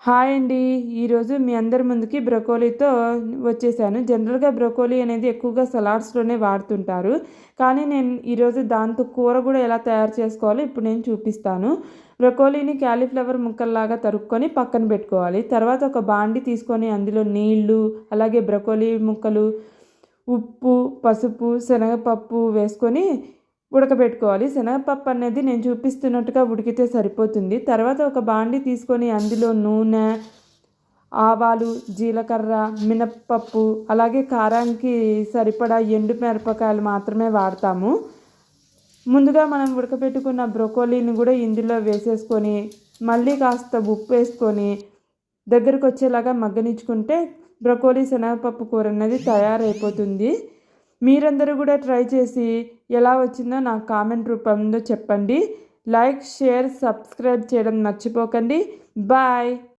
Hi అండి. ఈరోజు మీ అందరి ముందుకి బ్రొకోలీతో వచ్చేసాను. జనరల్‌గా బ్రొకోలీ అనేది ఎక్కువగా సలాడ్స్‌లోనే వాడుతుంటారు. కానీ నేను ఈరోజు దాంతో కూర కూడా ఎలా తయారు చేసుకోవాలో ఇప్పుడు నేను చూపిస్తాను. బ్రొకోలీని క్యాలీఫ్లవర్ ముక్కల్లాగా తరుక్కొని పక్కన పెట్టుకోవాలి. తర్వాత ఒక బాండీ తీసుకొని అందులో నీళ్లు, అలాగే బ్రొకోలీ ముక్కలు, ఉప్పు, పసుపు, శనగపప్పు వేసుకొని ఉడకబెట్టుకోవాలి. శనగపప్పు అనేది నేను చూపిస్తున్నట్టుగా ఉడికితే సరిపోతుంది. తర్వాత ఒక బాండీ తీసుకొని అందులో నూనె, ఆవాలు, జీలకర్ర, మినప్పప్పు, అలాగే కారానికి సరిపడా ఎండు మిరపకాయలు మాత్రమే వాడతాము. ముందుగా మనం ఉడకబెట్టుకున్న బ్రొకోలీని కూడా ఇందులో వేసేసుకొని మళ్ళీ కాస్త ఉప్పు వేసుకొని దగ్గరకు వచ్చేలాగా మగ్గనిచ్చుకుంటే బ్రొకోలీ శనగపప్పు కూర అనేది తయారైపోతుంది. మీరందరూ కూడా ట్రై చేసి ఎలా వచ్చిందో నాకు కామెంట్ రూపంలో చెప్పండి. లైక్, షేర్, సబ్స్క్రైబ్ చేయడం మర్చిపోకండి. బాయ్.